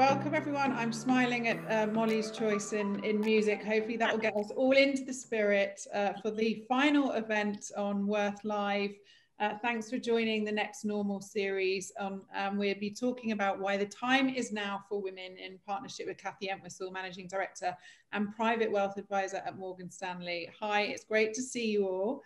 Welcome everyone. I'm smiling at Molly's choice in music. Hopefully that will get us all into the spirit for the final event on Worth Live. Thanks for joining the Next Normal series. We'll be talking about why the time is now for women, in partnership with Cathy Entwistle, Managing Director and Private Wealth Advisor at Morgan Stanley. Hi, it's great to see you all.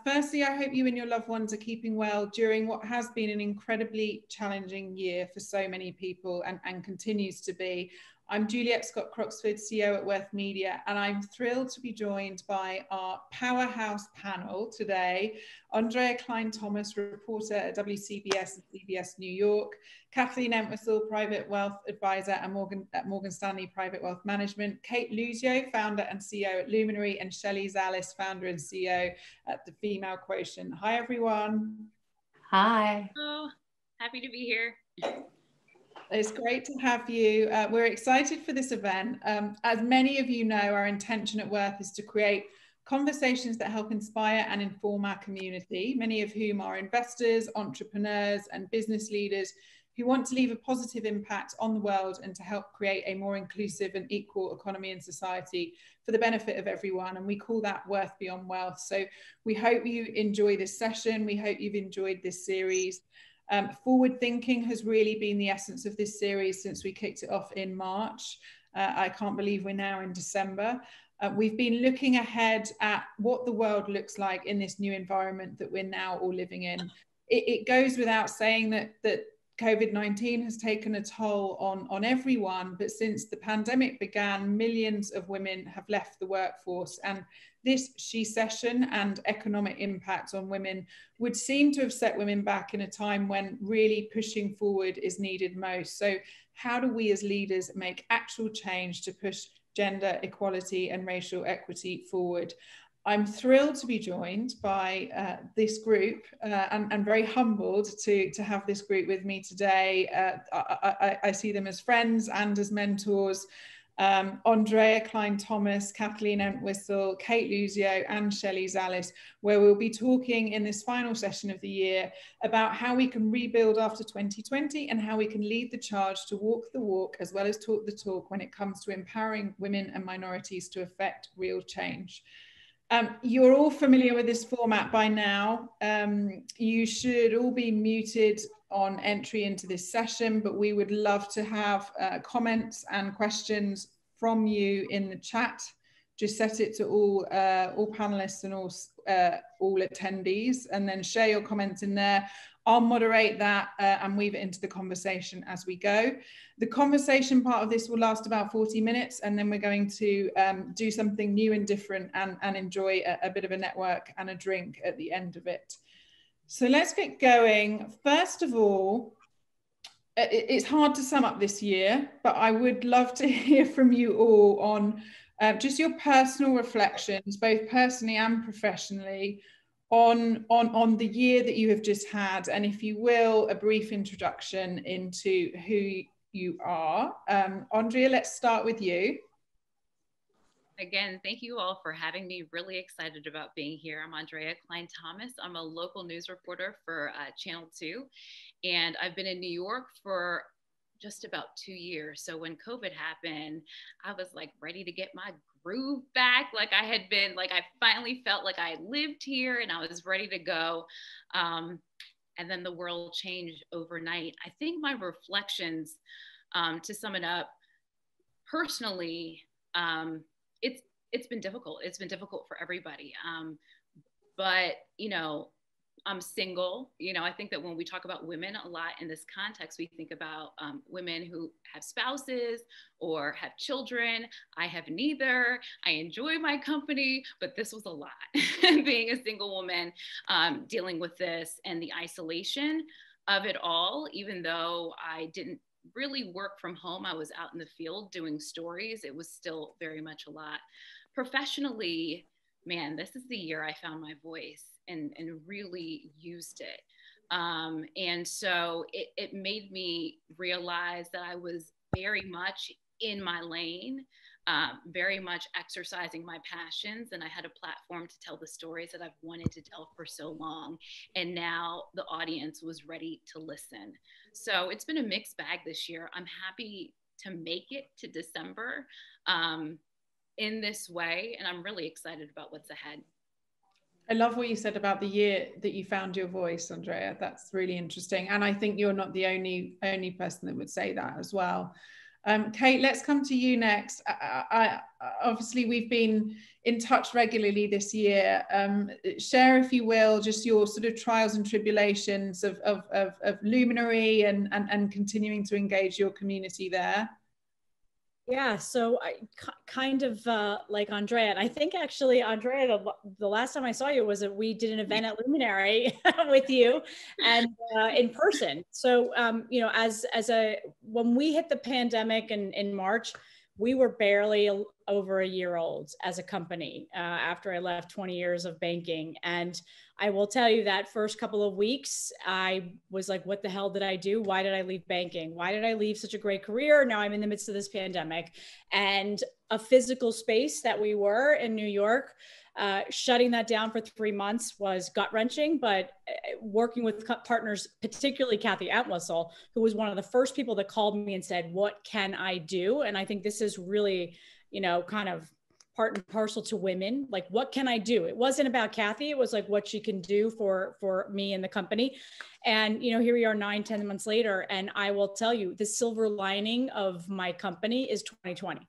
Firstly, I hope you and your loved ones are keeping well during what has been an incredibly challenging year for so many people and continues to be. I'm Juliet Scott-Croxford, CEO at Worth Media, and I'm thrilled to be joined by our powerhouse panel today. Aundrea Cline-Thomas, reporter at WCBS and CBS New York, Kathleen Entwistle, Private Wealth Advisor at Morgan Stanley Private Wealth Management, Cate Luzio, founder and CEO at Luminary, and Shelley Zalis, founder and CEO at the Female Quotient. Hi, everyone. Hi. Oh, happy to be here. It's great to have you. We're excited for this event. As many of you know, our intention at Worth is to create conversations that help inspire and inform our community, many of whom are investors, entrepreneurs, and business leaders who want to leave a positive impact on the world and to help create a more inclusive and equal economy and society for the benefit of everyone. And we call that Worth Beyond Wealth. So we hope you enjoy this session. We hope you've enjoyed this series. Forward thinking has really been the essence of this series since we kicked it off in March. I can't believe we're now in December. We've been looking ahead at what the world looks like in this new environment that we're now all living in. It goes without saying that COVID-19 has taken a toll on everyone, but since the pandemic began, millions of women have left the workforce, and this she-cession and economic impact on women would seem to have set women back in a time when really pushing forward is needed most. So how do we as leaders make actual change to push gender equality and racial equity forward? I'm thrilled to be joined by this group and very humbled to have this group with me today. I see them as friends and as mentors. Aundrea Cline-Thomas, Kathleen Entwistle, Cate Luzio, and Shelley Zalis, where we'll be talking in this final session of the year about how we can rebuild after 2020 and how we can lead the charge to walk the walk as well as talk the talk when it comes to empowering women and minorities to effect real change. You're all familiar with this format by now. You should all be muted on entry into this session, but we would love to have comments and questions from you in the chat. Just set it to all panelists and all attendees, and then share your comments in there. I'll moderate that and weave it into the conversation as we go. The conversation part of this will last about 40 minutes, and then we're going to do something new and different and enjoy a bit of a network and a drink at the end of it. So let's get going. First of all, it's hard to sum up this year, but I would love to hear from you all on just your personal reflections, both personally and professionally, on the year that you have just had, and if you will, a brief introduction into who you are. Aundrea, let's start with you. Again, thank you all for having me. Really excited about being here. I'm Aundrea Cline-Thomas. I'm a local news reporter for Channel 2, and I've been in New York for just about 2 years. So when COVID happened, I was like ready to get my groove back. Like I had been, like I finally felt like I lived here and I was ready to go. And then the world changed overnight. I think my reflections, to sum it up, personally, it's been difficult. It's been difficult for everybody. But, you know, I'm single. You know, I think that when we talk about women a lot in this context, we think about women who have spouses or have children. I have neither. I enjoy my company, but this was a lot. Being a single woman, dealing with this and the isolation of it all, even though I didn't really work from home, I was out in the field doing stories. It was still very much a lot. Professionally, man, this is the year I found my voice and really used it. And so it made me realize that I was very much in my lane. very much exercising my passions. And I had a platform to tell the stories that I've wanted to tell for so long. And now the audience was ready to listen. So it's been a mixed bag this year. I'm happy to make it to December in this way. And I'm really excited about what's ahead. I love what you said about the year that you found your voice, Aundrea. That's really interesting. And I think you're not the only person that would say that as well. Cate, let's come to you next. Obviously, we've been in touch regularly this year. Share, if you will, just your sort of trials and tribulations of Luminary and continuing to engage your community there. Yeah, so I kind of like Aundrea, and I think actually, Aundrea, the last time I saw you was that we did an event at Luminary with you and in person. So, you know, when we hit the pandemic in March, we were barely over a year old as a company after I left 20 years of banking. And I will tell you that first couple of weeks, I was like, what the hell did I do? Why did I leave banking? Why did I leave such a great career? Now I'm in the midst of this pandemic. And a physical space that we were in New York, shutting that down for 3 months was gut-wrenching, but working with partners, particularly Kathy Entwistle, who was one of the first people that called me and said, what can I do? And I think this is really, you know, kind of part and parcel to women. Like, what can I do? It wasn't about Kathy. It was like what she can do for me and the company. And, you know, here we are 9-10 months later. And I will tell you, the silver lining of my company is 2020.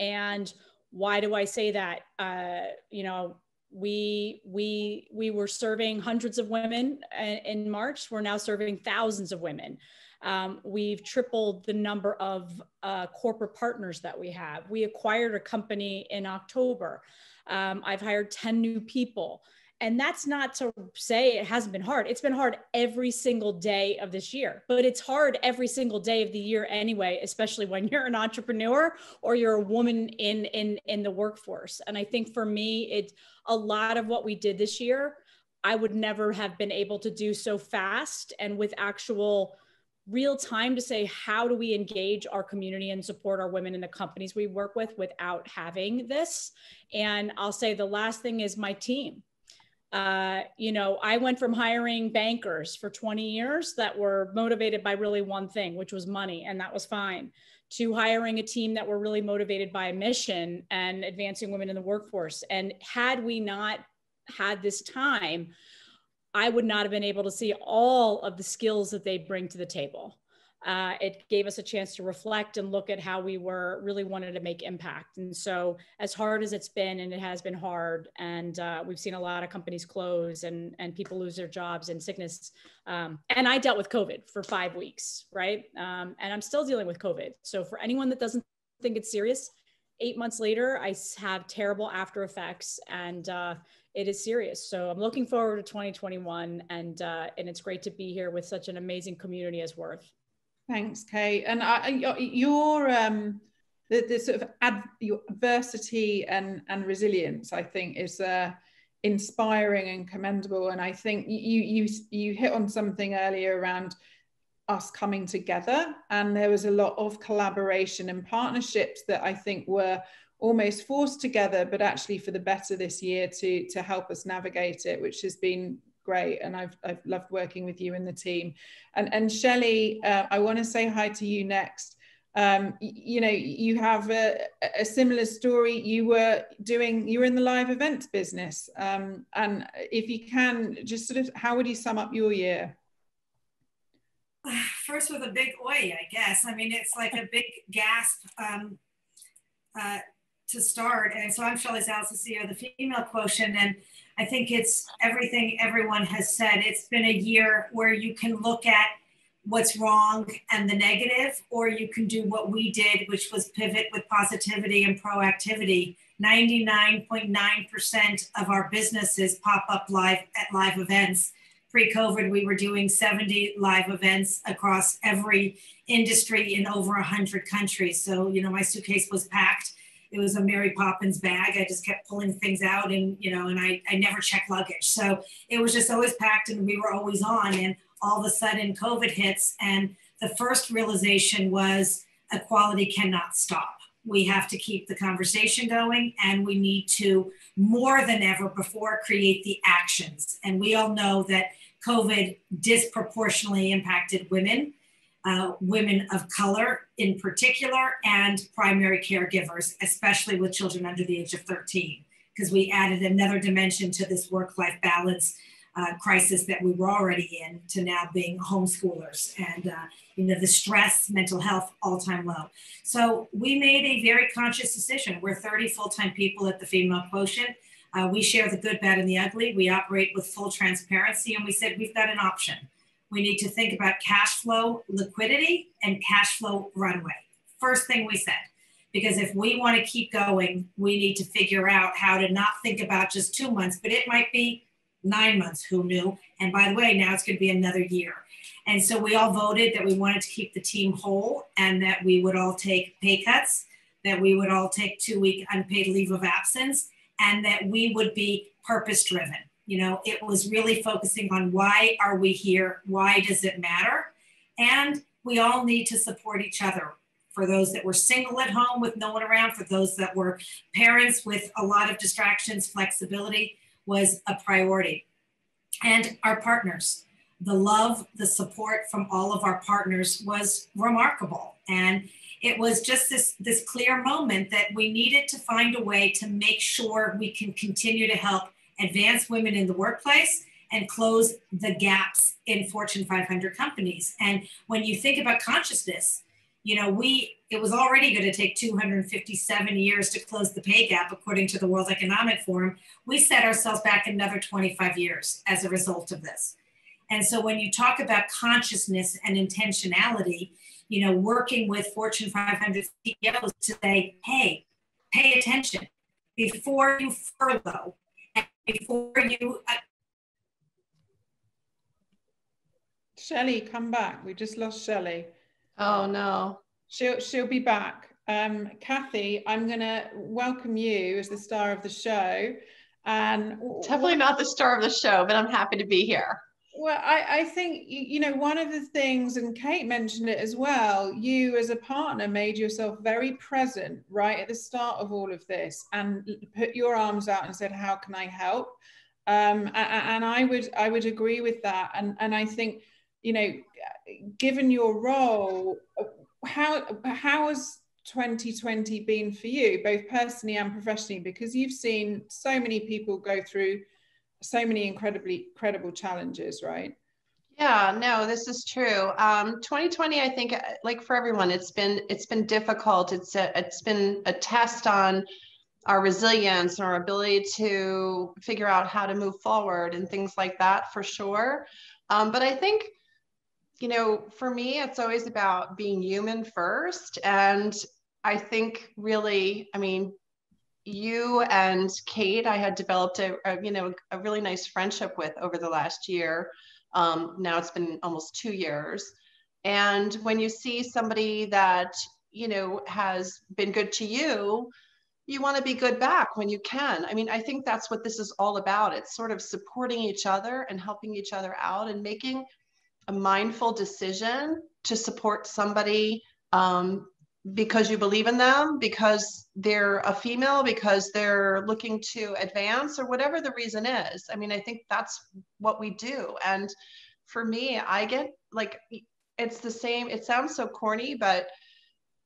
And why do I say that? You know, we were serving hundreds of women in March. We're now serving thousands of women. We've tripled the number of corporate partners that we have. We acquired a company in October. I've hired 10 new people. And that's not to say it hasn't been hard. It's been hard every single day of this year, but it's hard every single day of the year anyway, especially when you're an entrepreneur or you're a woman in the workforce. And I think for me, a lot of what we did this year, I would never have been able to do so fast and with actual real time to say, how do we engage our community and support our women in the companies we work with without having this? And I'll say the last thing is my team. You know, I went from hiring bankers for 20 years that were motivated by really one thing, which was money, and that was fine, to hiring a team that were really motivated by a mission and advancing women in the workforce. And had we not had this time, I would not have been able to see all of the skills that they bring to the table. It gave us a chance to reflect and look at how we really wanted to make impact. And so as hard as it's been, and it has been hard, and we've seen a lot of companies close and people lose their jobs and sickness. And I dealt with COVID for 5 weeks, right? And I'm still dealing with COVID. So for anyone that doesn't think it's serious, 8 months later, I have terrible after effects, and it is serious. So I'm looking forward to 2021, and it's great to be here with such an amazing community as Worth. Thanks, Cate. And your the sort of your adversity and resilience, I think, is inspiring and commendable. And I think you hit on something earlier around us coming together, and there was a lot of collaboration and partnerships that I think were almost forced together, but actually for the better this year to help us navigate it, which has been great. And I've loved working with you and the team. And Shelley, I want to say hi to you next. You know, you have a similar story. You were in the live events business. And if you can, just sort of, how would you sum up your year? First with a big oi, I guess. I mean, it's like a big gasp to start. And so I'm Shelley Zalis, the CEO of the Female Quotient. And I think it's everything everyone has said. It's been a year where you can look at what's wrong and the negative, or you can do what we did, which was pivot with positivity and proactivity. 99.9% of our businesses pop up live at live events. Pre-COVID, we were doing 70 live events across every industry in over 100 countries. So, you know, my suitcase was packed. It was a Mary Poppins bag. I just kept pulling things out, and, you know, and I never checked luggage. So it was just always packed, and we were always on. And all of a sudden COVID hits. And the first realization was equality cannot stop. We have to keep the conversation going, and we need to, more than ever before, create the actions. And we all know that COVID disproportionately impacted women, women of color in particular, and primary caregivers, especially with children under the age of 13, because we added another dimension to this work-life balance crisis that we were already in, to now being homeschoolers, and you know, the stress, mental health, all-time low. So we made a very conscious decision. We're 30 full-time people at the Female Quotient. We share the good, bad, and the ugly. We operate with full transparency, and we said we've got an option. We need to think about cash flow liquidity and cash flow runway. First thing we said, because if we want to keep going, we need to figure out how to not think about just 2 months, but it might be 9 months, who knew? And by the way, now it's going to be another year. And so we all voted that we wanted to keep the team whole, and that we would all take pay cuts, that we would all take 2-week unpaid leave of absence, and that we would be purpose driven. You know, it was really focusing on, why are we here? Why does it matter? And we all need to support each other. For those that were single at home with no one around, for those that were parents with a lot of distractions, flexibility was a priority. And our partners, the love, the support from all of our partners was remarkable. And it was just this clear moment that we needed to find a way to make sure we can continue to help advance women in the workplace and close the gaps in Fortune 500 companies. And when you think about consciousness, you know, it was already going to take 257 years to close the pay gap, according to the World Economic Forum. We set ourselves back another 25 years as a result of this. And so when you talk about consciousness and intentionality, you know, working with Fortune 500 CEOs to say, hey, pay attention before you furlough, and before you... Shelley, come back. We just lost Shelley. Oh no. She'll be back. Kathy, I'm going to welcome you as the star of the show. And definitely not the star of the show, but I'm happy to be here. Well, I think, you know, one of the things, and Cate mentioned it as well, you as a partner made yourself very present right at the start of all of this, and put your arms out and said, how can I help? And I would agree with that. And I think, you know, given your role, how has 2020 been for you, both personally and professionally? Because you've seen so many people go through so many incredible challenges, right? Yeah, no, this is true. 2020, I think, like for everyone, it's been difficult. It's been a test on our resilience and our ability to figure out how to move forward and things like that, for sure. But I think, you know, for me, it's always about being human first. And I think really, I mean, you and Cate, I had developed a really nice friendship with over the last year. Now it's been almost 2 years. And when you see somebody that, you know, has been good to you, you want to be good back when you can. I mean, I think that's what this is all about. It's sort of supporting each other and helping each other out and making a mindful decision to support somebody because you believe in them, because they're a female, because they're looking to advance, or whatever the reason is. I mean, I think that's what we do. And for me, I get like, it's the same, it sounds so corny, but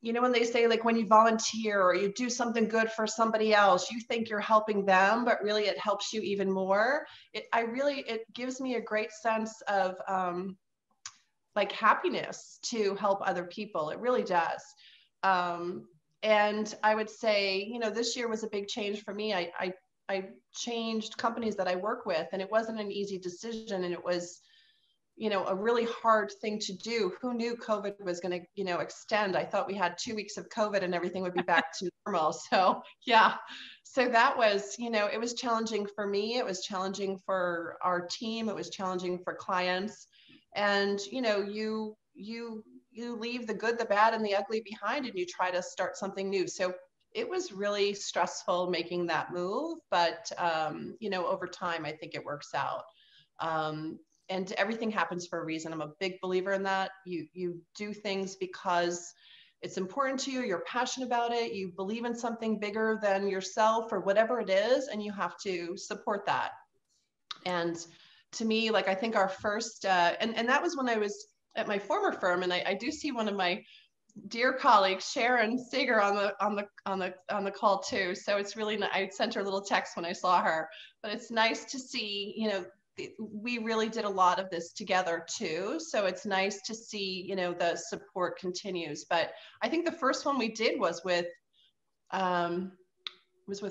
you know, when they say, like, when you volunteer or you do something good for somebody else, you think you're helping them, but really it helps you even more. It gives me a great sense of like happiness to help other people. It really does. And I would say, you know, this year was a big change for me. I changed companies that I work with, and it wasn't an easy decision. And it was, you know, a really hard thing to do. Who knew COVID was going to, you know, extend? I thought we had 2 weeks of COVID and everything would be back to normal. So yeah, so that was, you know, it was challenging for me. It was challenging for our team. It was challenging for clients. And, you know, you leave the good, the bad, and the ugly behind, and you try to start something new. So it was really stressful making that move, but, you know, over time, I think it works out. And everything happens for a reason. I'm a big believer in that. You do things because it's important to you, you're passionate about it, you believe in something bigger than yourself or whatever it is, and you have to support that. And to me, like, I think our first, and that was when I was at my former firm, and I do see one of my dear colleagues, Sharon Sager, on the call too. So it's really, I sent her a little text when I saw her, but it's nice to see, you know, we really did a lot of this together too. So it's nice to see, you know, the support continues. But I think the first one we did was with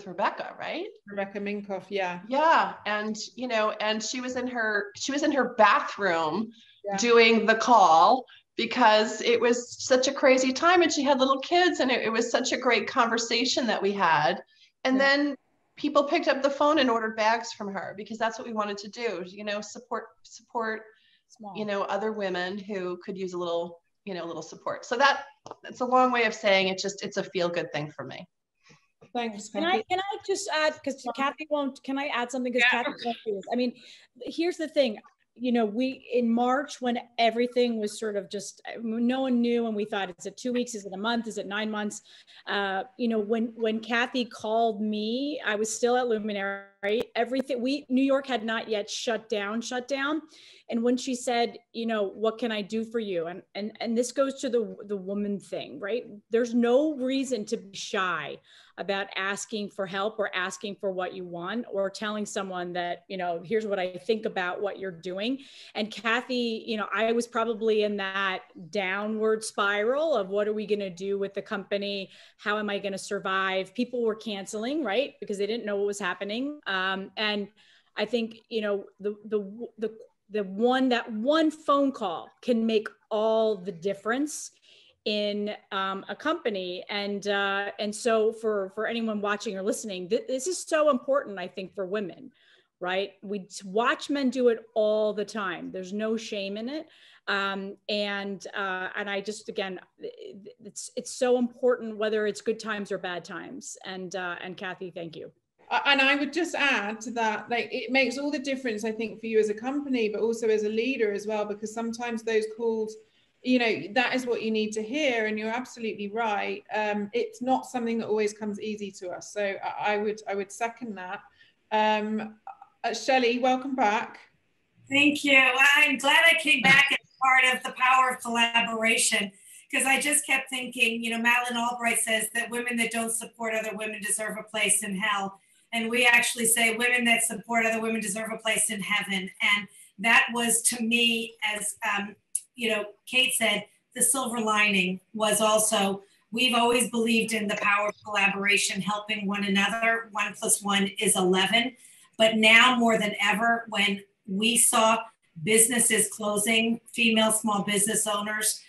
Rebecca, right? Rebecca Minkoff, yeah. Yeah, and you know, and she was in her bathroom doing the call because it was such a crazy time, and she had little kids, and it was such a great conversation that we had. And then people picked up the phone and ordered bags from her because that's what we wanted to do, you know, support Small. You know, other women who could use a little, you know, little support. So that's a long way of saying it's a feel good thing for me. Thanks. Can I just add, because Kathy won't, can I add something? Because Kathy won't do this. I mean, here's the thing. You know, in March, when everything was sort of just, no one knew, and we thought, is it 2 weeks? Is it a month? Is it 9 months? You know, when Kathy called me, I was still at Luminary. New York had not yet shut down. And when she said, you know, what can I do for you? And this goes to the woman thing, right? There's no reason to be shy about asking for help or asking for what you want, or telling someone that, you know, here's what I think about what you're doing. And Kathy, you know, I was probably in that downward spiral of what are we going to do with the company? How am I going to survive? People were canceling, right? Because they didn't know what was happening. And I think, you know, that one phone call can make all the difference in a company. And so for anyone watching or listening, this is so important, I think, for women, right? We watch men do it all the time. There's no shame in it. And I just, again, it's so important, whether it's good times or bad times. And Kathy, thank you. And I would just add to that, like, it makes all the difference, I think, for you as a company, but also as a leader as well, because sometimes those calls, you know, that is what you need to hear. And you're absolutely right. It's not something that always comes easy to us. So I would second that. Shelley, welcome back. Thank you. I'm glad I came back as part of the power of collaboration, because I just kept thinking, you know, Madeleine Albright says that women that don't support other women deserve a place in hell. And we actually say women that support other women deserve a place in heaven. And that was, to me, as you know, Cate said, the silver lining was also, we've always believed in the power of collaboration, helping one another. 1 + 1 is 11. But now more than ever, when we saw businesses closing, female small business owners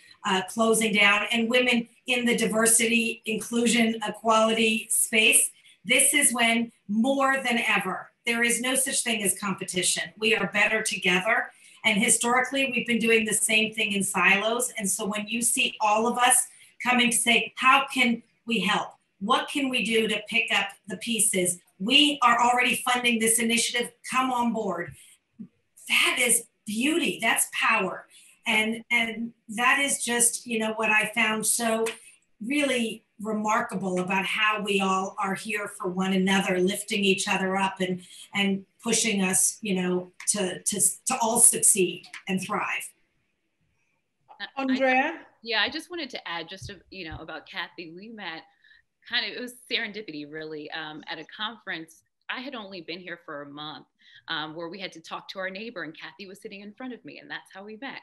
closing down, and women in the diversity, inclusion, equality space, this is when more than ever, there is no such thing as competition. We are better together. And historically, we've been doing the same thing in silos. And so when you see all of us coming to say, how can we help? What can we do to pick up the pieces? We are already funding this initiative. Come on board. That is beauty. That's power. And that is just, you know, what I found so really remarkable about how we all are here for one another, lifting each other up and pushing us, you know, to all succeed and thrive. Aundrea? I just wanted to add you know, about Kathy. We met it was serendipity, really, at a conference. I had only been here for a month, where we had to talk to our neighbor, and Kathy was sitting in front of me, and that's how we met.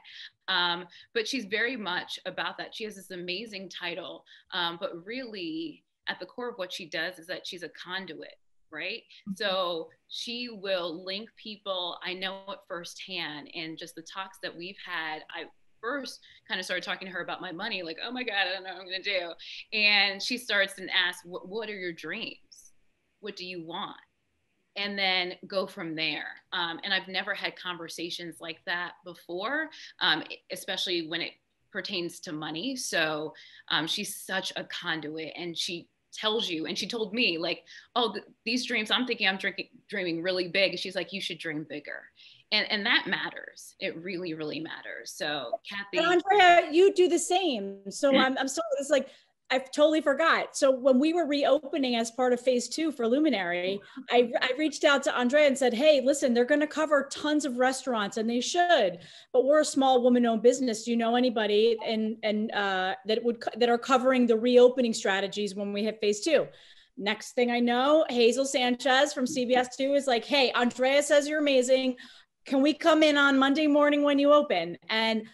But she's very much about that. She has this amazing title, but really at the core of what she does is that she's a conduit, right? Mm-hmm. So she will link people. I know it firsthand, and just the talks that we've had, I first kind of started talking to her about my money, like, oh my God, I don't know what I'm gonna do. And she starts and asks, what are your dreams? What do you want? And then go from there. And I've never had conversations like that before, especially when it pertains to money. So she's such a conduit, and she tells you, and she told me like, oh, these dreams, I'm thinking I'm dreaming really big. She's like, you should dream bigger. And that matters. It really, really matters. So Kathy. And Aundrea, you do the same. So I'm sorry, it's like, I totally forgot. So when we were reopening as part of phase 2 for Luminary, I reached out to Aundrea and said, hey, listen, they're going to cover tons of restaurants, and they should, but we're a small woman-owned business. Do you know anybody that are covering the reopening strategies when we have phase 2? Next thing I know, Hazel Sanchez from CBS 2 is like, hey, Aundrea says you're amazing. Can we come in on Monday morning when you open? And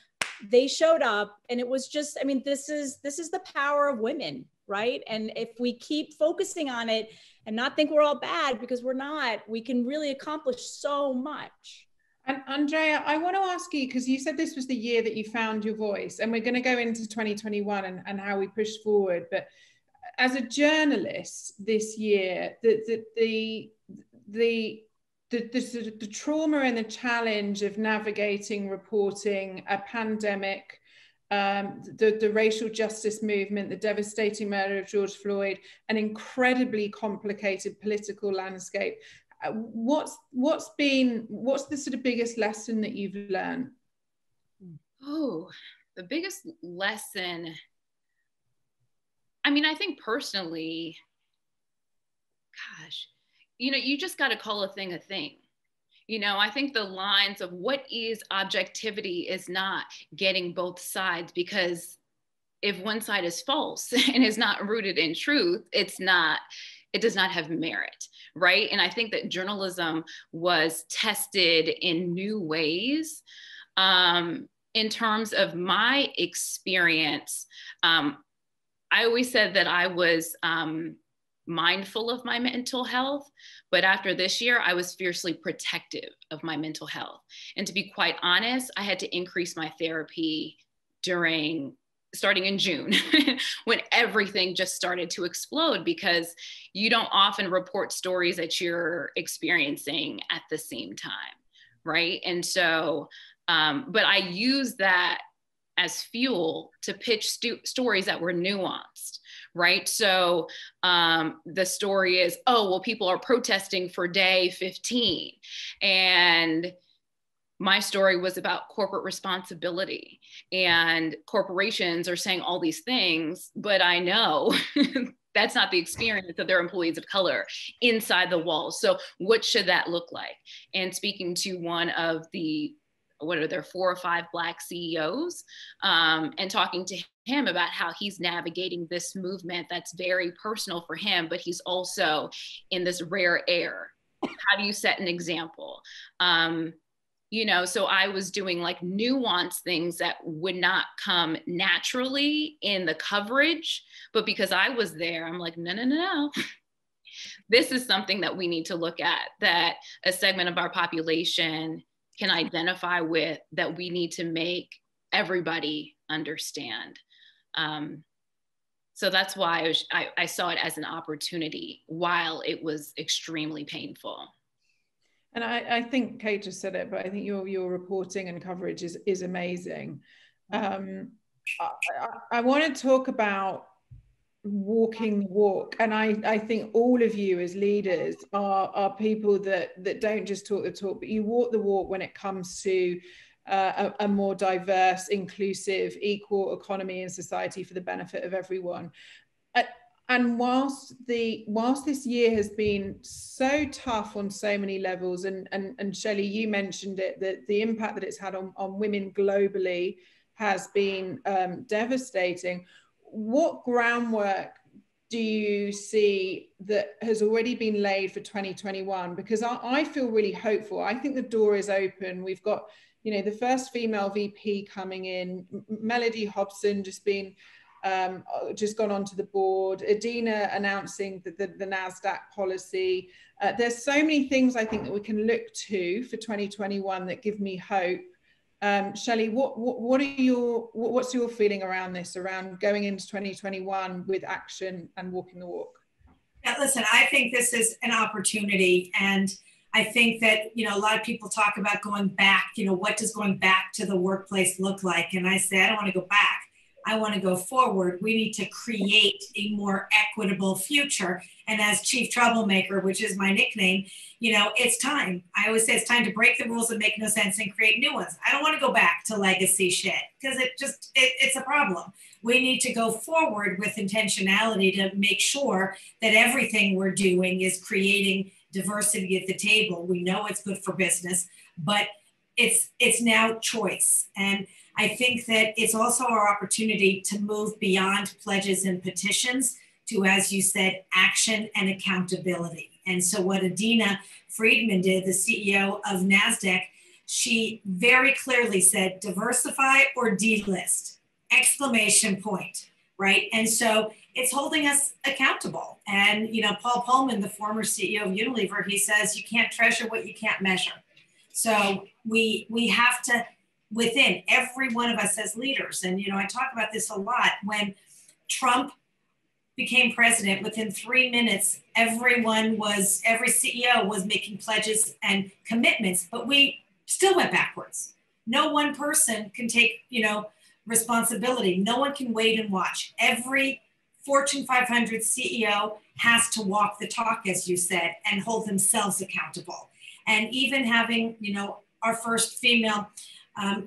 they showed up, and it was just, I mean, this is the power of women, right? And if we keep focusing on it and not think we're all bad, because we're not, we can really accomplish so much. And Aundrea, I want to ask you, because you said this was the year that you found your voice, and we're going to go into 2021 and how we push forward. But as a journalist this year, the trauma and the challenge of navigating, reporting a pandemic, the racial justice movement, the devastating murder of George Floyd, an incredibly complicated political landscape. What's the sort of biggest lesson that you've learned? Oh, the biggest lesson. I mean, I think personally, gosh, you know, you just got to call a thing a thing. You know, I think the lines of what is objectivity is not getting both sides, because if one side is false and is not rooted in truth, it does not have merit, right? And I think that journalism was tested in new ways. In terms of my experience, I always said that I was mindful of my mental health, but after this year, I was fiercely protective of my mental health. And to be quite honest, I had to increase my therapy starting in June, when everything just started to explode, because you don't often report stories that you're experiencing at the same time, right? And so, but I used that as fuel to pitch stories that were nuanced, right? So the story is, oh, well, people are protesting for day 15. And my story was about corporate responsibility, and corporations are saying all these things, but I know that's not the experience of their employees of color inside the walls. So what should that look like? And speaking to one of the, what are there, 4 or 5 Black CEOs, and talking to him about how he's navigating this movement that's very personal for him, but he's also in this rare air. How do you set an example? You know, so I was doing like nuanced things that would not come naturally in the coverage, but because I was there, I'm like, no. This is something that we need to look at, that a segment of our population can identify with, that we need to make everybody understand. So that's why I saw it as an opportunity while it was extremely painful. And I think Kate just said it, but I think your reporting and coverage is amazing. I want to talk about walking the walk, and I think all of you as leaders are people that don't just talk the talk, but you walk the walk when it comes to a more diverse, inclusive, equal economy and society for the benefit of everyone. And whilst this year has been so tough on so many levels, and Shelley, you mentioned it, that the impact that it's had on women globally has been devastating. What groundwork do you see that has already been laid for 2021? Because I feel really hopeful. I think the door is open. We've got, you know, the first female VP coming in, Melody Hobson just gone onto the board, Adina announcing the NASDAQ policy. There's so many things I think that we can look to for 2021 that give me hope. Shelley, what's your feeling around this, around going into 2021 with action and walking the walk? Yeah, listen, I think this is an opportunity, and I think that, you know, a lot of people talk about going back, you know, what does going back to the workplace look like? And I say, I don't want to go back. I want to go forward. We need to create a more equitable future. And as chief troublemaker, which is my nickname, you know, it's time. I always say it's time to break the rules that make no sense and create new ones. I don't want to go back to legacy shit because it's a problem. We need to go forward with intentionality to make sure that everything we're doing is creating diversity at the table. We know it's good for business, but it's now choice. And I think that it's also our opportunity to move beyond pledges and petitions to, as you said, action and accountability. And so what Adina Friedman did, the CEO of NASDAQ, she very clearly said, diversify or delist, exclamation point, right? And so it's holding us accountable. And, you know, Paul Pullman, the former CEO of Unilever, he says, you can't treasure what you can't measure. So we have to, within every one of us as leaders, and, you know, I talk about this a lot, when Trump became president, within 3 minutes, every CEO was making pledges and commitments, but we still went backwards. No one person can take, you know, responsibility. No one can wait and watch. Every Fortune 500 CEO has to walk the talk, as you said, and hold themselves accountable. And even having, you know, our first female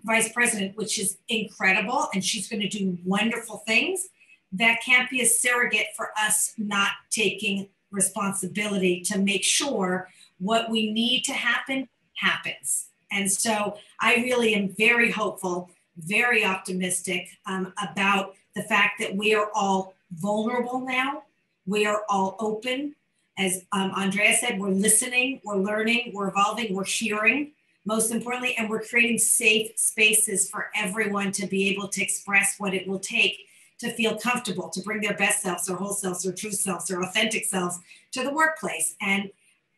vice president, which is incredible, and she's going to do wonderful things, that can't be a surrogate for us not taking responsibility to make sure what we need to happen happens. And so I really am very hopeful, very optimistic about the fact that we are all vulnerable now. We are all open. As Aundrea said, we're listening, we're learning, we're evolving, we're hearing, most importantly, and we're creating safe spaces for everyone to be able to express what it will take to feel comfortable, to bring their best selves, their whole selves, their true selves, their authentic selves to the workplace. And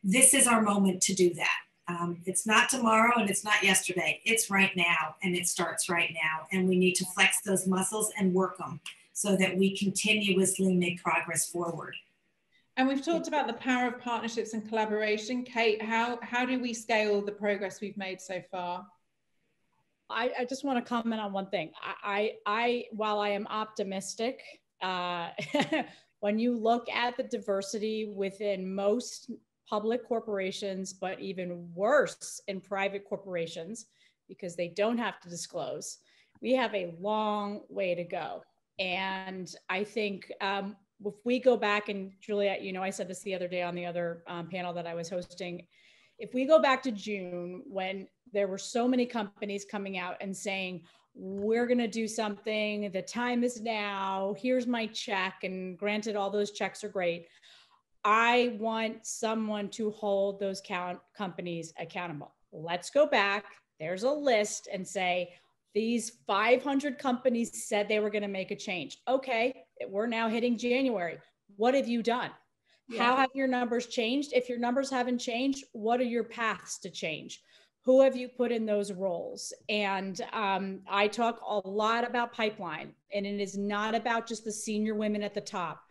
this is our moment to do that. It's not tomorrow and it's not yesterday. It's right now, and it starts right now. And we need to flex those muscles and work them so that we continuously make progress forward. And we've talked about the power of partnerships and collaboration. Cate, how do we scale the progress we've made so far? I just want to comment on one thing. While I am optimistic, when you look at the diversity within most public corporations, but even worse in private corporations, because they don't have to disclose, we have a long way to go. And I think if we go back, and Juliet, you know, I said this the other day on the other panel that I was hosting, if we go back to June, when there were so many companies coming out and saying, we're going to do something, the time is now, here's my check, and granted, all those checks are great. I want someone to hold those companies accountable. Let's go back. There's a list and say, these 500 companies said they were going to make a change. Okay, we're now hitting January. What have you done? Yeah. How have your numbers changed? If your numbers haven't changed, what are your paths to change? Who have you put in those roles? And I talk a lot about pipeline, and it is not about just the senior women at the top.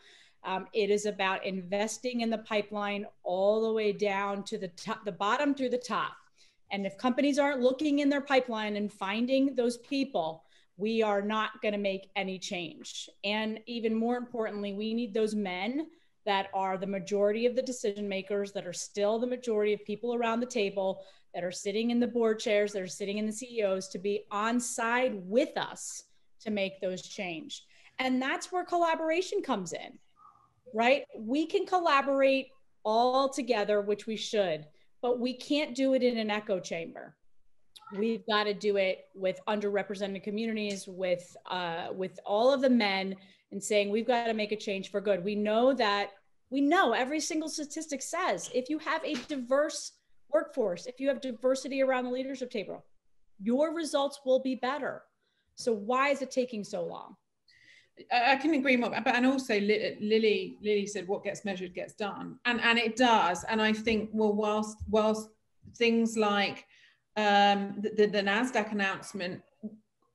It is about investing in the pipeline all the way down to the top, the bottom through the top. And if companies aren't looking in their pipeline and finding those people, we are not going to make any change. And even more importantly, we need those men that are the majority of the decision makers, that are still the majority of people around the table, that are sitting in the board chairs, that are sitting in the CEOs, to be on side with us to make those change. And that's where collaboration comes in, right? We can collaborate all together, which we should, but we can't do it in an echo chamber. We've got to do it with underrepresented communities, with all of the men, and saying we've got to make a change for good. We know every single statistic says if you have a diverse workforce, if you have diversity around the leadership table, your results will be better. So why is it taking so long? I can agree more, but and also Lily said what gets measured gets done, and it does. And I think, well, whilst things like the NASDAQ announcement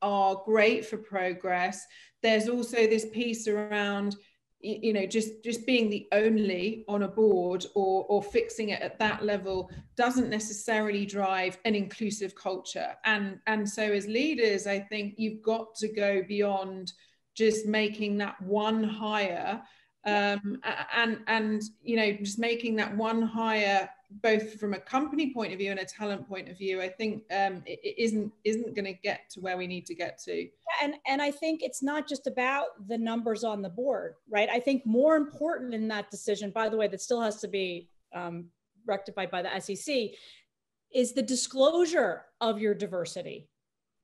are great for progress, there's also this piece around, you know, just being the only on a board or fixing it at that level doesn't necessarily drive an inclusive culture. And so as leaders, I think you've got to go beyond just making that one hire, and you know, just making that one hire, both from a company point of view and a talent point of view, I think it isn't going to get to where we need to get to. And I think it's not just about the numbers on the board, right? I think more important in that decision, by the way, that still has to be rectified by the SEC, is the disclosure of your diversity,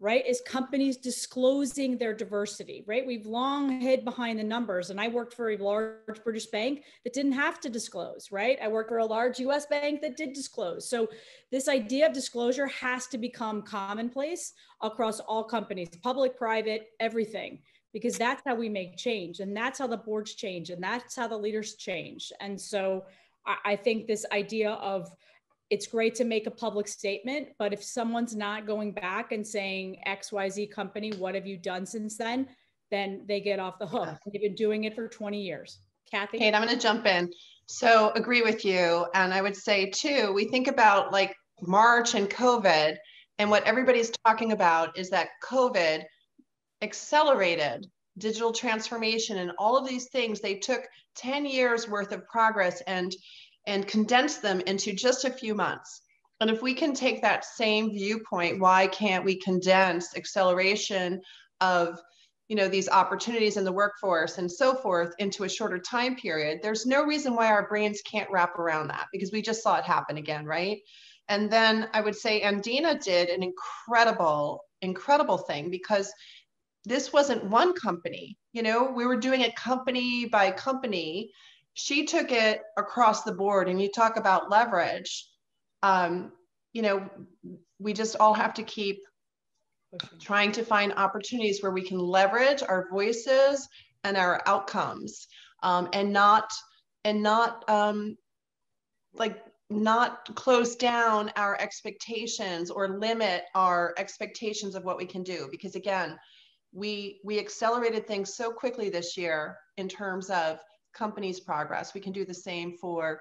right? Is companies disclosing their diversity, right? We've long hid behind the numbers, and I worked for a large British bank that didn't have to disclose, right? I worked for a large US bank that did disclose. So this idea of disclosure has to become commonplace across all companies, public, private, everything, because that's how we make change, and that's how the boards change, and that's how the leaders change. And so I think this idea of, it's great to make a public statement, but if someone's not going back and saying XYZ company, what have you done since then they get off the hook. They've been doing it for 20 years. Kathy? Kate, I'm going to jump in. So agree with you. And I would say too, we think about like March and COVID, and what everybody's talking about is that COVID accelerated digital transformation and all of these things. They took 10 years worth of progress and condense them into just a few months. And if we can take that same viewpoint, why can't we condense acceleration of, you know, these opportunities in the workforce and so forth into a shorter time period? There's no reason why our brains can't wrap around that, because we just saw it happen again, right? And then I would say Andina did an incredible thing, because this wasn't one company, you know, we were doing it company by company. She took it across the board, and you talk about leverage. You know, we just all have to keep trying to find opportunities where we can leverage our voices and our outcomes, and not close down our expectations or limit our expectations of what we can do. Because again, we accelerated things so quickly this year in terms of company's progress. We can do the same for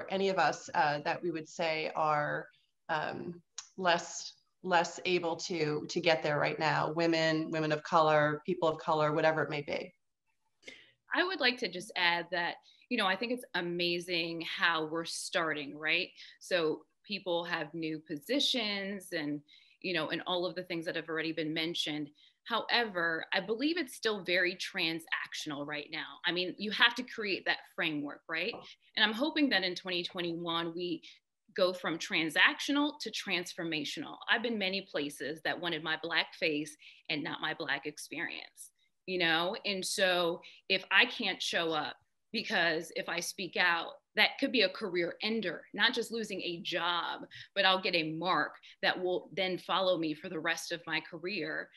any of us that we would say are less able to get there right now. Women of color, people of color, whatever it may be. I would like to just add that, you know, I think it's amazing how we're starting, right? So people have new positions and, you know, and all of the things that have already been mentioned. However, I believe it's still very transactional right now. I mean, you have to create that framework, right? And I'm hoping that in 2021, we go from transactional to transformational. I've been many places that wanted my Black face and not my Black experience, you know? And so if I can't show up, because if I speak out, that could be a career ender, not just losing a job, but I'll get a mark that will then follow me for the rest of my career,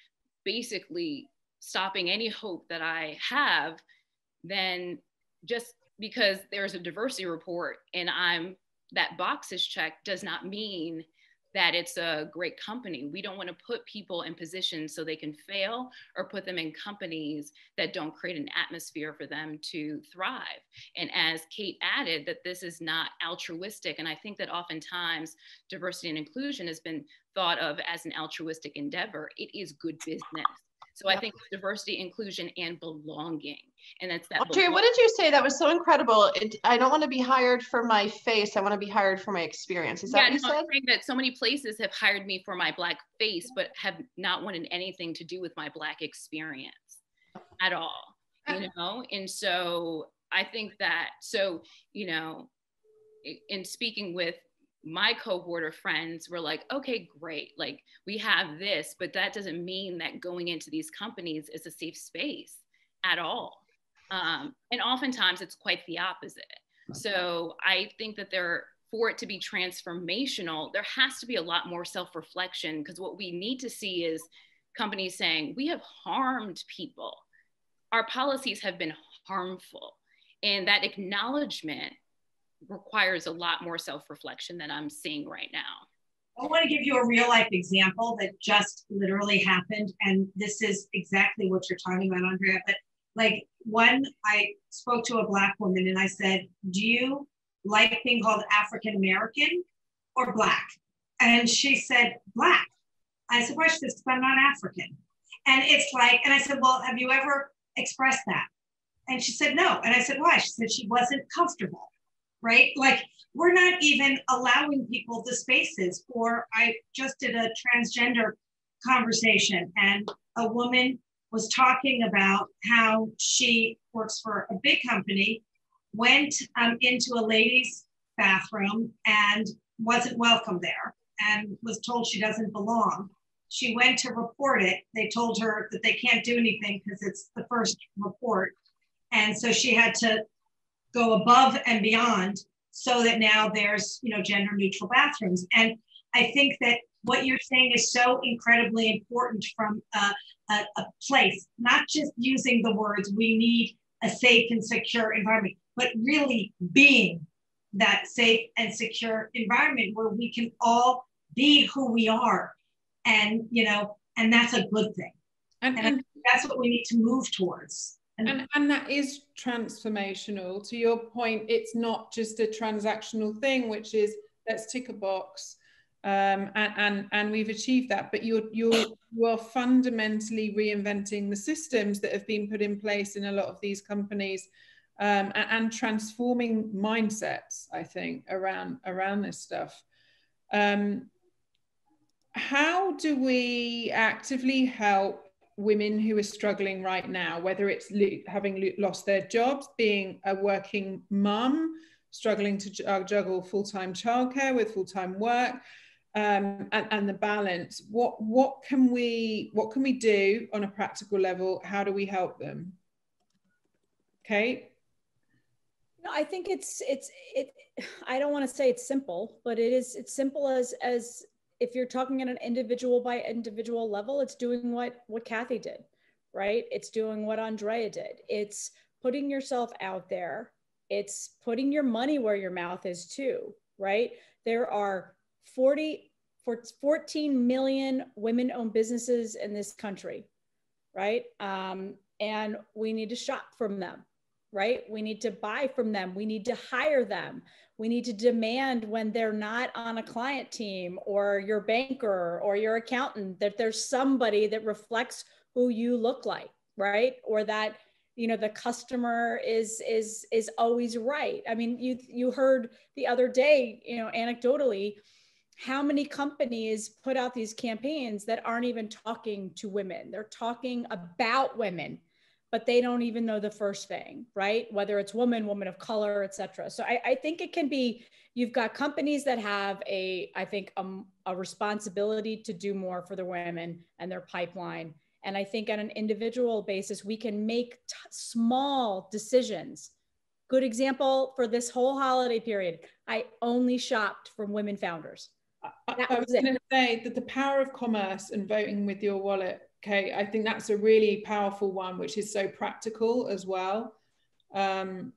basically stopping any hope that I have. Then just because there's a diversity report and that box is checked does not mean that it's a great company. We don't want to put people in positions so they can fail, or put them in companies that don't create an atmosphere for them to thrive. And as Kate added, that this is not altruistic. And I think that oftentimes diversity and inclusion has been thought of as an altruistic endeavor. It is good business. So I think diversity, inclusion, and belonging. And that's that. Aundrea, what did you say? That was so incredible. I don't want to be hired for my face. I want to be hired for my experience. Is that what you said? I'm saying that so many places have hired me for my Black face, but have not wanted anything to do with my Black experience at all, you know? And so I think that, so, you know, in speaking with my cohort of friends, were like, okay, great. Like, we have this, but that doesn't mean that going into these companies is a safe space at all. And oftentimes it's quite the opposite. So I think that for it to be transformational, there has to be a lot more self-reflection, because what we need to see is companies saying, we have harmed people. Our policies have been harmful. And that acknowledgement requires a lot more self-reflection than I'm seeing right now. I want to give you a real life example that just literally happened. And this is exactly what you're talking about, Aundrea. But like, when I spoke to a Black woman and I said, do you like being called African American or Black? And she said, Black. I said, why? She says, I'm not African. And it's like, and I said, well, have you ever expressed that? And she said, no. And I said, why? She said she wasn't comfortable, right? Like, we're not even allowing people the spaces. Or I just did a transgender conversation, and a woman was talking about how she works for a big company, went into a ladies' bathroom and wasn't welcome there and was told she doesn't belong. She went to report it. They told her that they can't do anything because it's the first report. And so she had to go above and beyond so that now there's, you know, gender neutral bathrooms. And I think that what you're saying is so incredibly important from a place, not just using the words, we need a safe and secure environment, but really being that safe and secure environment where we can all be who we are. And, you know, and that's a good thing. And that's what we need to move towards. And that is transformational. To your point, it's not just a transactional thing, which is let's tick a box, and we've achieved that. But you are fundamentally reinventing the systems that have been put in place in a lot of these companies, and transforming mindsets, I think, around this stuff. How do we actively help women who are struggling right now, whether it's having lost their jobs, being a working mum, struggling to juggle full-time childcare with full-time work, and the balance? What can we do on a practical level? How do we help them? Kate? No, I think I don't want to say it's simple, but it's simple as if you're talking at an individual by individual level, it's doing what Kathy did, right? It's doing what Aundrea did. It's putting yourself out there. It's putting your money where your mouth is too, right? There are 14 million women-owned businesses in this country, right? And we need to shop from them, right? We need to buy from them. We need to hire them. We need to demand when they're not on a client team or your banker or your accountant that there's somebody that reflects who you look like, right? Or that, you know, the customer is always right. I mean, you heard the other day, you know, anecdotally, how many companies put out these campaigns that aren't even talking to women. They're talking about women, but they don't even know the first thing, right? Whether it's woman of color, et cetera. So I think it can be, you've got companies that have a responsibility to do more for the women and their pipeline. And I think on an individual basis, we can make small decisions. Good example for this whole holiday period, I only shopped from women founders. I was going to say that the power of commerce and voting with your wallet, okay, I think that's a really powerful one, which is so practical as well. And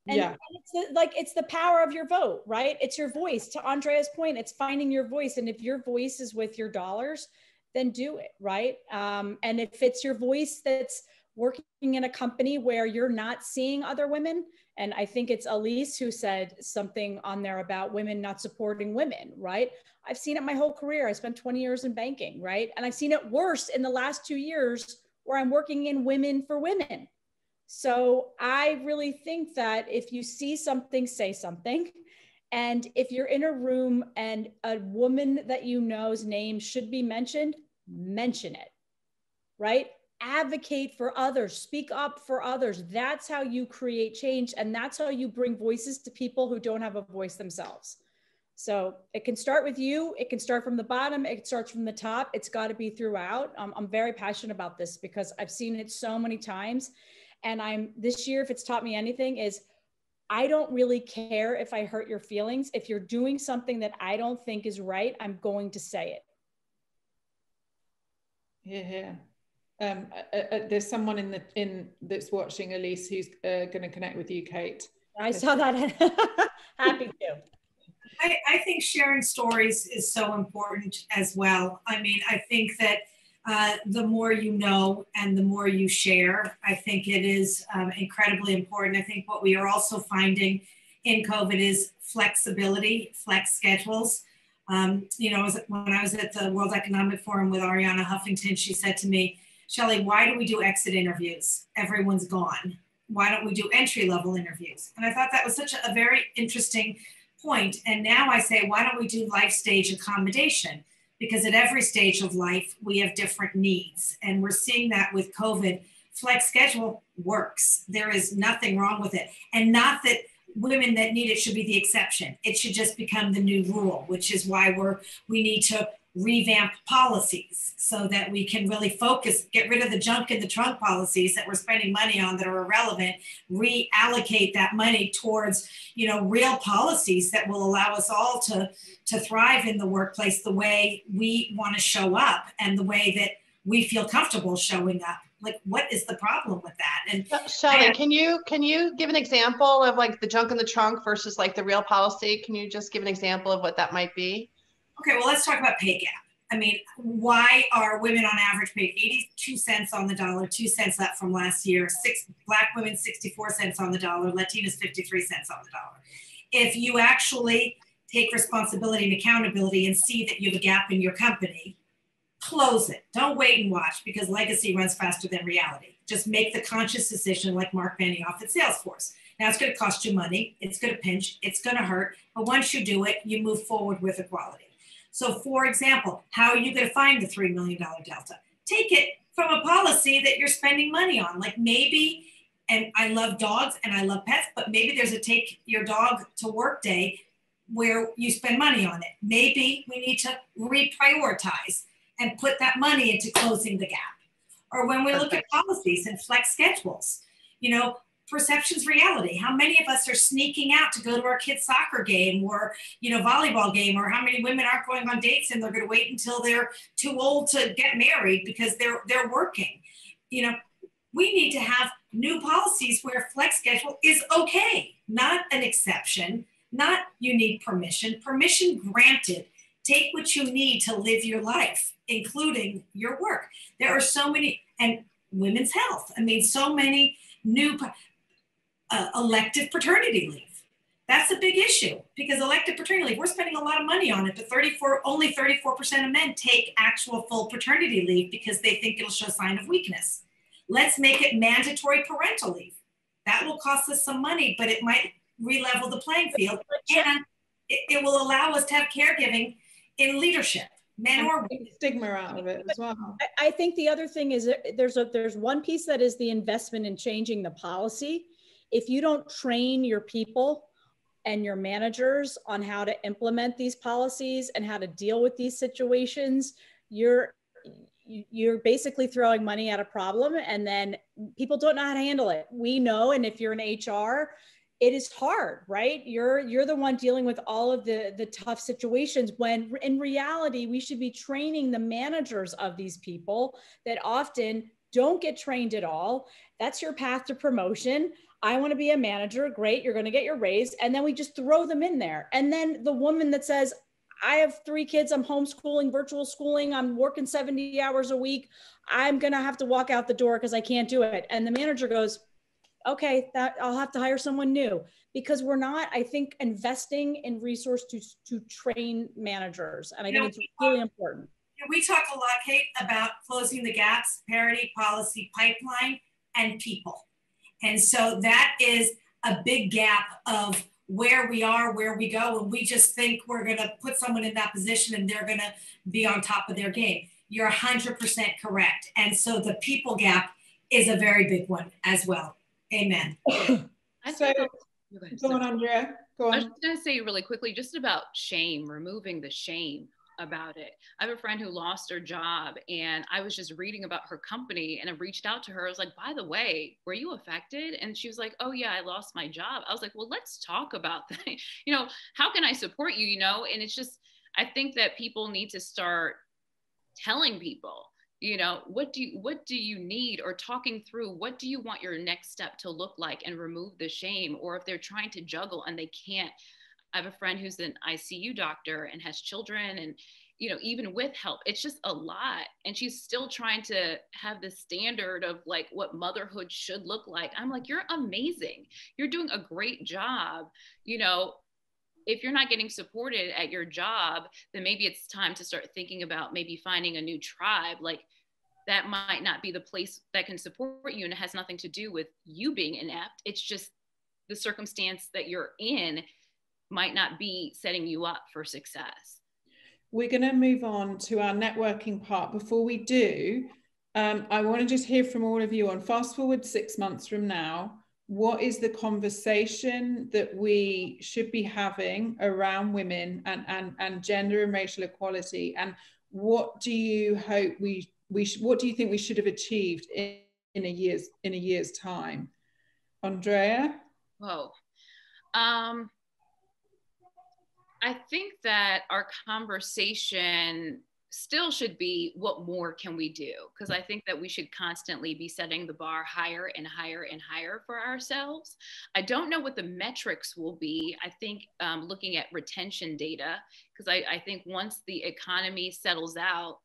it's the power of your vote, right? It's your voice. To Aundrea's point, it's finding your voice. And if your voice is with your dollars, then do it, right? And if it's your voice that's working in a company where you're not seeing other women, and I think it's Elise who said something on there about women not supporting women, right? I've seen it my whole career. I spent 20 years in banking, right? And I've seen it worse in the last 2 years where I'm working in Women for Women. So I really think that if you see something, say something. And if you're in a room and a woman that you know's name should be mentioned, mention it, right? Advocate for others, speak up for others. That's how you create change. And that's how you bring voices to people who don't have a voice themselves. So it can start with you. It can start from the bottom. It starts from the top. It's got to be throughout. I'm very passionate about this because I've seen it so many times. And this year, if it's taught me anything, is I don't really care if I hurt your feelings. If you're doing something that I don't think is right, I'm going to say it. Yeah. There's someone that's watching, Elise, who's going to connect with you, Kate. I saw that. Happy to. I think sharing stories is so important as well. I mean, I think that the more you know and the more you share, I think it is incredibly important. I think what we are also finding in COVID is flexibility, flex schedules. You know, when I was at the World Economic Forum with Arianna Huffington, she said to me, Shelley, why do we do exit interviews? Everyone's gone. Why don't we do entry-level interviews? And I thought that was such a very interesting point. And now I say, why don't we do life stage accommodation? Because at every stage of life, we have different needs. And we're seeing that with COVID. Flex schedule works. There is nothing wrong with it. And not that women that need it should be the exception. It should just become the new rule, which is why we need to revamp policies so that we can really focus, get rid of the junk in the trunk policies that we're spending money on that are irrelevant, reallocate that money towards, real policies that will allow us all to thrive in the workplace the way we want to show up and the way that we feel comfortable showing up. Like, what is the problem with that? And Shelley, can you give an example of like the junk in the trunk versus like the real policy? Can you just give an example of what that might be? Okay, well, let's talk about pay gap. I mean, why are women on average paid 82 cents on the dollar, 2 cents up from last year? Black women, 64 cents on the dollar, Latinas, 53 cents on the dollar. If you actually take responsibility and accountability and see that you have a gap in your company, close it. Don't wait and watch, because legacy runs faster than reality. Just make the conscious decision like Mark Benioff at Salesforce. Now, it's going to cost you money. It's going to pinch. It's going to hurt. But once you do it, you move forward with equality. So, for example, how are you going to find the $3 million delta? Take it from a policy that you're spending money on. Like maybe, and I love dogs and I love pets, but maybe there's a take your dog to work day where you spend money on it. Maybe we need to reprioritize and put that money into closing the gap. Or when we look at policies and flex schedules, perception's reality. How many of us are sneaking out to go to our kids' soccer game or, volleyball game, or how many women aren't going on dates and they're going to wait until they're too old to get married because they're working. We need to have new policies where flex schedule is okay, not an exception, not you need permission granted. Take what you need to live your life, including your work. There are so many, and women's health. I mean, so many new elective paternity leave. That's a big issue, because elective paternity leave, we're spending a lot of money on it, but only 34% of men take actual full paternity leave because they think it'll show a sign of weakness. Let's make it mandatory parental leave. That will cost us some money, but it might re-level the playing field, and it will allow us to have caregiving in leadership, men or women. Stigma out of it as well. I think the other thing is there's one piece that is the investment in changing the policy. If you don't train your people and your managers on how to implement these policies and how to deal with these situations, you're basically throwing money at a problem, and then people don't know how to handle it. We know, and if you're in HR, it is hard, right? You're the one dealing with all of the tough situations, when in reality, we should be training the managers of these people that often don't get trained at all. That's your path to promotion. I want to be a manager. Great. You're going to get your raise. And then we just throw them in there. And then the woman that says, I have 3 kids, I'm homeschooling, virtual schooling, I'm working 70 hours a week, I'm going to have to walk out the door because I can't do it. And the manager goes, okay, I'll have to hire someone new, because we're not, I think, investing in resource to train managers. And I think it's really important. We talk a lot, Kate, about closing the gaps, parity, policy, pipeline, and people. And so that is a big gap of where we are, where we go, and we just think we're going to put someone in that position and they're going to be on top of their game. You're 100% correct. And so the people gap is a very big one as well. Amen. Go on, Aundrea. Go on. I was just going to say really quickly, just about shame, removing the shame about it. I have a friend who lost her job, and I was just reading about her company, and I reached out to her. I was like, by the way, were you affected? And she was like, oh yeah, I lost my job. I was like, well, let's talk about that. How can I support you? And it's just, I think that people need to start telling people, what do you need, or talking through, what do you want your next step to look like, and remove the shame. Or if they're trying to juggle and they can't. I have a friend who's an ICU doctor and has children, and even with help, it's just a lot. And she's still trying to have the standard of like what motherhood should look like. I'm like, you're amazing. You're doing a great job. If you're not getting supported at your job, then maybe it's time to start thinking about maybe finding a new tribe. Like, that might not be the place that can support you, and it has nothing to do with you being inept. It's just the circumstance that you're in might not be setting you up for success. We're going to move on to our networking part. Before we do, I want to just hear from all of you on fast forward 6 months from now. What is the conversation that we should be having around women and gender and racial equality? And what do you hope what do you think we should have achieved in a year's time? Aundrea? Whoa. I think that our conversation still should be, what more can we do? Because I think that we should constantly be setting the bar higher and higher and higher for ourselves. I don't know what the metrics will be. I think looking at retention data, because I think once the economy settles out,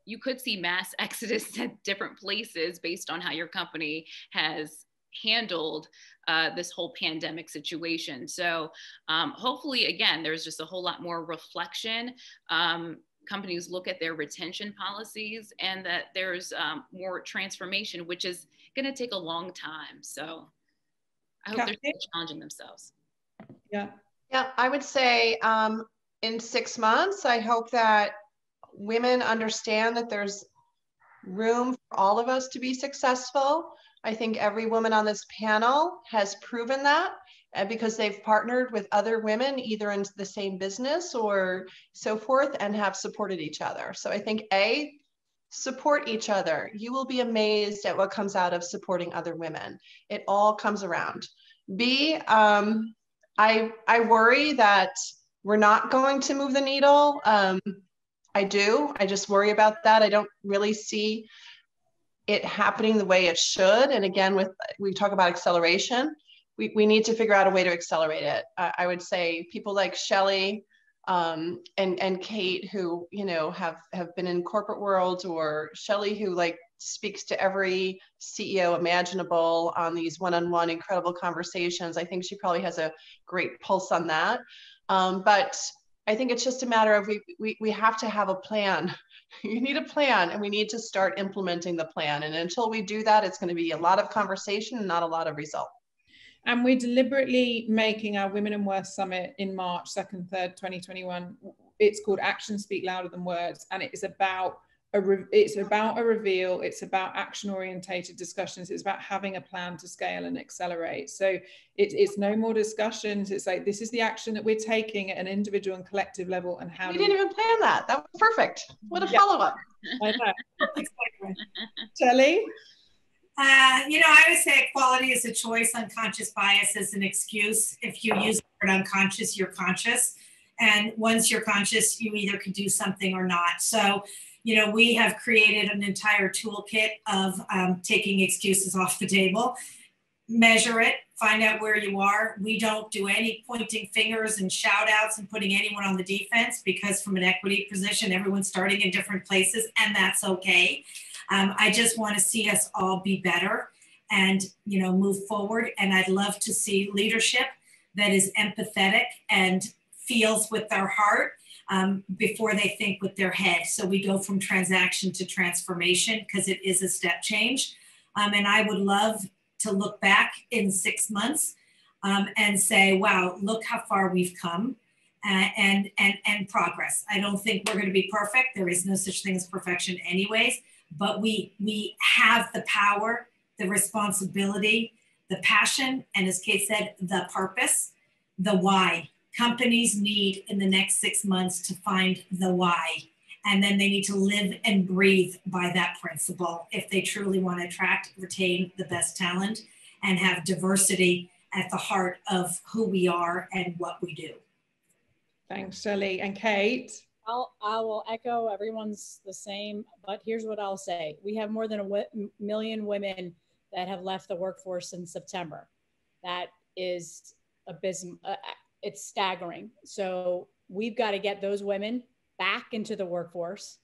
you could see mass exodus at different places based on how your company has handled this whole pandemic situation. So hopefully, again, there's just a whole lot more reflection. Companies look at their retention policies, and that there's more transformation, which is going to take a long time. So I hope they're still challenging themselves. Yeah. Yeah, I would say in 6 months, I hope that women understand that there's room for all of us to be successful. I think every woman on this panel has proven that, because they've partnered with other women either in the same business or so forth, and have supported each other. So I think A, support each other. You will be amazed at what comes out of supporting other women. It all comes around. B, I worry that we're not going to move the needle. I just worry about that. I don't really see it happening the way it should. And again, we talk about acceleration. We need to figure out a way to accelerate it. I would say people like Shelley and Cate, who have been in corporate world, or Shelley, who speaks to every CEO imaginable on these one-on-one incredible conversations. I think she probably has a great pulse on that. But I think it's just a matter of we have to have a plan. You need a plan, and we need to start implementing the plan. And until we do that, it's going to be a lot of conversation and not a lot of result. And we're deliberately making our Women in Worth Summit in March 2nd, 3rd, 2021. It's called Actions Speak Louder Than Words. And it is about a reveal. It's about action-orientated discussions. It's about having a plan to scale and accelerate. So it's no more discussions. It's like, this is the action that we're taking at an individual and collective level. And how we didn't even plan that. That was perfect. What a follow-up. I know. Shelley? I would say equality is a choice. Unconscious bias is an excuse. If you use the word unconscious, you're conscious. And once you're conscious, you either can do something or not. So, we have created an entire toolkit of taking excuses off the table. Measure it, find out where you are. We don't do any pointing fingers and shout outs and putting anyone on the defense, because from an equity position, everyone's starting in different places, and that's okay. I just want to see us all be better and, move forward. And I'd love to see leadership that is empathetic and feels with their heart before they think with their head. So we go from transaction to transformation, because it is a step change. And I would love to look back in 6 months and say, wow, look how far we've come. And progress. I don't think we're going to be perfect. There is no such thing as perfection anyways. But we have the power, the responsibility, the passion, and as Cate said, the purpose, the why. Companies need in the next 6 months to find the why. And then they need to live and breathe by that principle if they truly want to attract, retain the best talent, and have diversity at the heart of who we are and what we do. Thanks, Shelley. And Cate? I will echo everyone's the same, but here's what I'll say. We have more than a million women that have left the workforce in September. That is abysmal. It's staggering. So we've got to get those women back into the workforce.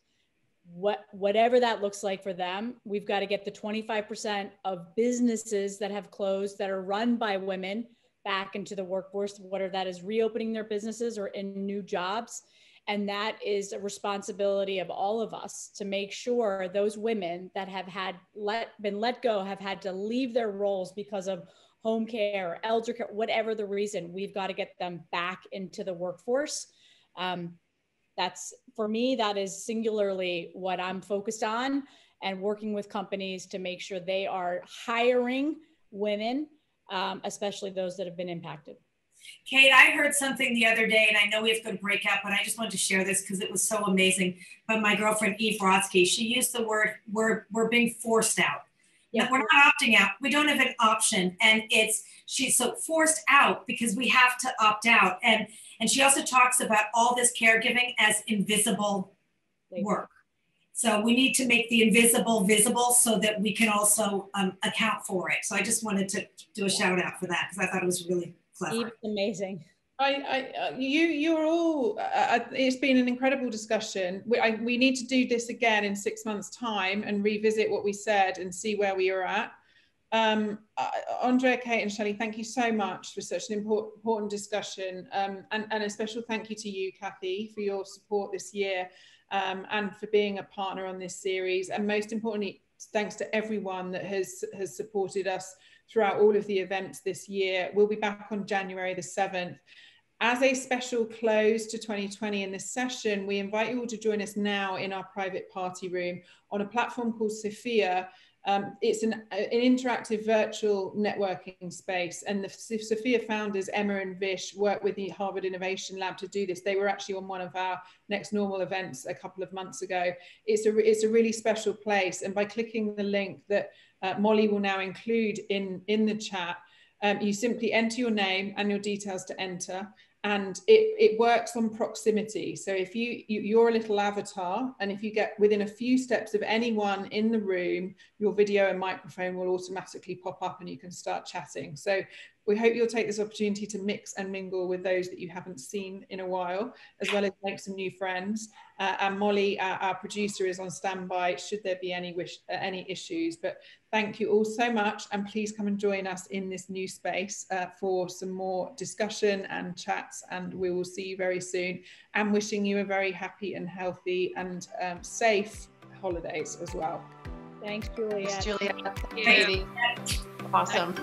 Whatever that looks like for them, we've got to get the 25% of businesses that have closed that are run by women back into the workforce, whether that is reopening their businesses or in new jobs. And that is a responsibility of all of us to make sure those women that have been let go, have had to leave their roles because of home care, elder care, whatever the reason, we've got to get them back into the workforce. That's, for me, that is singularly what I'm focused on, and working with companies to make sure they are hiring women, especially those that have been impacted. Cate, I heard something the other day, and I know we have to go to breakout, but I just wanted to share this because it was so amazing. But my girlfriend, Eve Brodsky, she used the word, we're being forced out. Yeah. We're not opting out. We don't have an option. And she's so forced out because we have to opt out. And she also talks about all this caregiving as invisible work. So we need to make the invisible visible so that we can also account for it. So I just wanted to do a shout out for that because I thought it was really clever. Amazing. You're all, it's been an incredible discussion. We need to do this again in 6 months' time and revisit what we said and see where we are at. Aundrea, Cate and Shelley, thank you so much for such an important discussion. And a special thank you to you, Kathy, for your support this year and for being a partner on this series. And most importantly, thanks to everyone that has supported us throughout all of the events this year. We'll be back on January the 7th. As a special close to 2020 in this session, we invite you all to join us now in our private party room on a platform called Sophia. It's an interactive virtual networking space, and the Sophia founders, Emma and Vish, worked with the Harvard Innovation Lab to do this. They were actually on one of our Next Normal events a couple of months ago. It's a really special place, and by clicking the link that Molly will now include in the chat, you simply enter your name and your details to enter. And it works on proximity. So if you're a little avatar, and if you get within a few steps of anyone in the room, your video and microphone will automatically pop up and you can start chatting. So we hope you'll take this opportunity to mix and mingle with those that you haven't seen in a while, as well as make some new friends. And Molly, our producer, is on standby should there be any issues. But thank you all so much, and please come and join us in this new space for some more discussion and chats, and we will see you very soon. And wishing you a very happy and healthy and safe holidays as well. Thanks, Juliet. Thanks, Juliet. Yeah. Awesome.